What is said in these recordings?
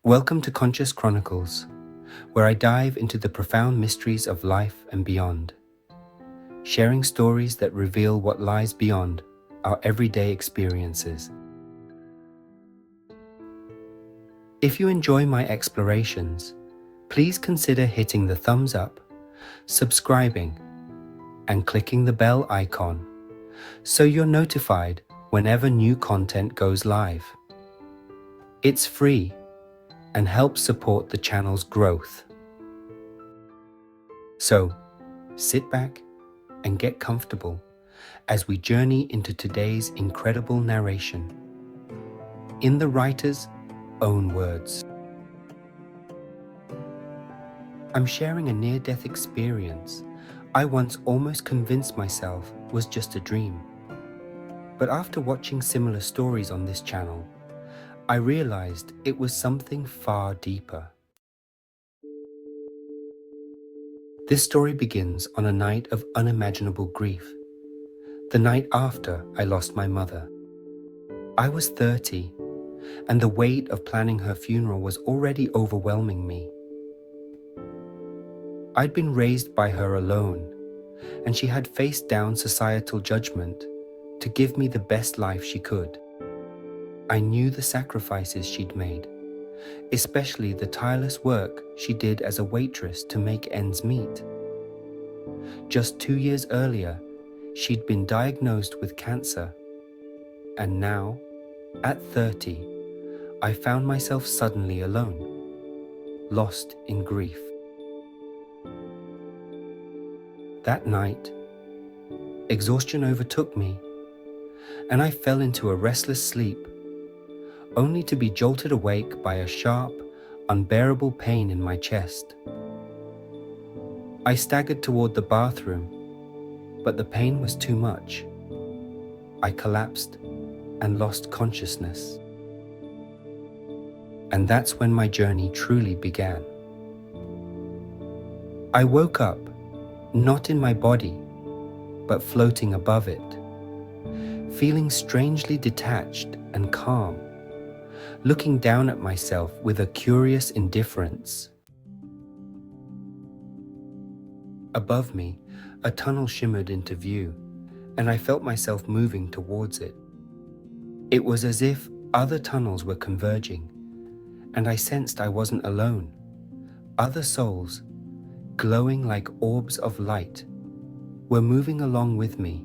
Welcome to Conscious Chronicles, where I dive into the profound mysteries of life and beyond, sharing stories that reveal what lies beyond our everyday experiences. If you enjoy my explorations, please consider hitting the thumbs up, subscribing, and clicking the bell icon so you're notified whenever new content goes live. It's free and helps support the channel's growth. So, sit back and get comfortable as we journey into today's incredible narration, in the writer's own words. I'm sharing a near-death experience I once almost convinced myself was just a dream. But after watching similar stories on this channel, I realized it was something far deeper. This story begins on a night of unimaginable grief, the night after I lost my mother. I was 30, and the weight of planning her funeral was already overwhelming me. I'd been raised by her alone, and she had faced down societal judgment to give me the best life she could. I knew the sacrifices she'd made, especially the tireless work she did as a waitress to make ends meet. Just 2 years earlier, she'd been diagnosed with cancer, and now, at 30, I found myself suddenly alone, lost in grief. That night, exhaustion overtook me, and I fell into a restless sleep, only to be jolted awake by a sharp, unbearable pain in my chest. I staggered toward the bathroom, but the pain was too much. I collapsed and lost consciousness. And that's when my journey truly began. I woke up, not in my body, but floating above it, feeling strangely detached and calm, looking down at myself with a curious indifference. Above me, a tunnel shimmered into view, and I felt myself moving towards it. It was as if other tunnels were converging, and I sensed I wasn't alone. Other souls, glowing like orbs of light, were moving along with me,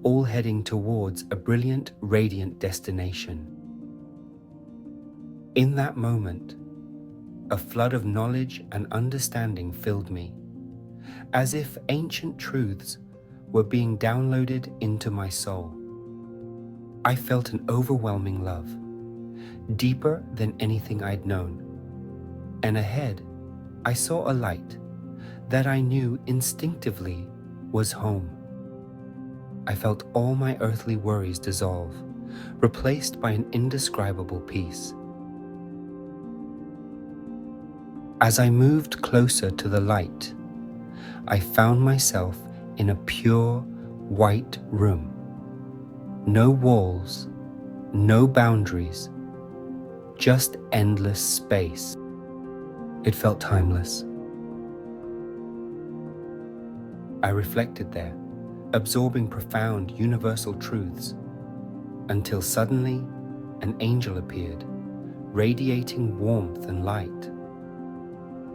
all heading towards a brilliant, radiant destination. In that moment, a flood of knowledge and understanding filled me, as if ancient truths were being downloaded into my soul. I felt an overwhelming love, deeper than anything I'd known. And ahead, I saw a light that I knew instinctively was home. I felt all my earthly worries dissolve, replaced by an indescribable peace. As I moved closer to the light, I found myself in a pure, white room. No walls, no boundaries, just endless space. It felt timeless. I reflected there, absorbing profound, universal truths, until suddenly an angel appeared, radiating warmth and light.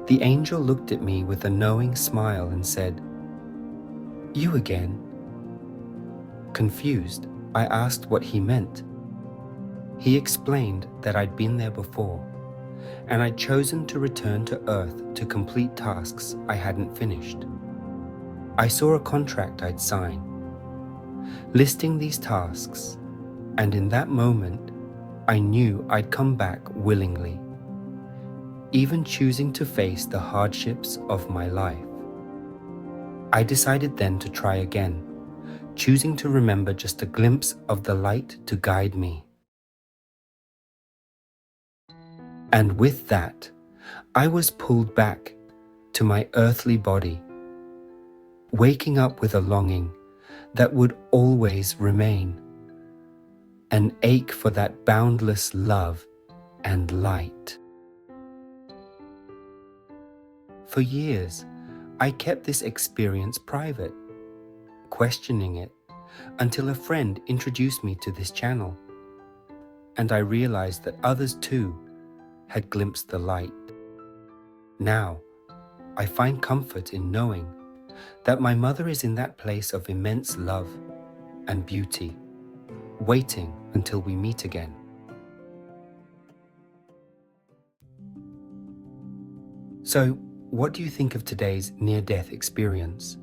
The angel looked at me with a knowing smile and said, "You again?" Confused, I asked what he meant. He explained that I'd been there before, and I'd chosen to return to Earth to complete tasks I hadn't finished. I saw a contract I'd signed, listing these tasks, and in that moment, I knew I'd come back willingly, even choosing to face the hardships of my life. I decided then to try again, choosing to remember just a glimpse of the light to guide me. And with that, I was pulled back to my earthly body, waking up with a longing that would always remain, an ache for that boundless love and light. For years, I kept this experience private, questioning it, until a friend introduced me to this channel, and I realized that others too had glimpsed the light. Now, I find comfort in knowing that my mother is in that place of immense love and beauty, waiting until we meet again. So, what do you think of today's near-death experience?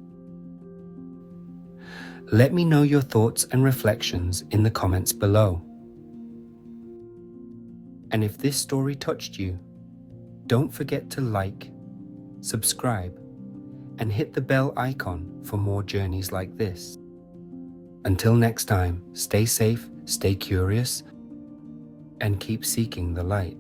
Let me know your thoughts and reflections in the comments below. And if this story touched you, don't forget to like, subscribe, and hit the bell icon for more journeys like this. Until next time, stay safe, stay curious, and keep seeking the light.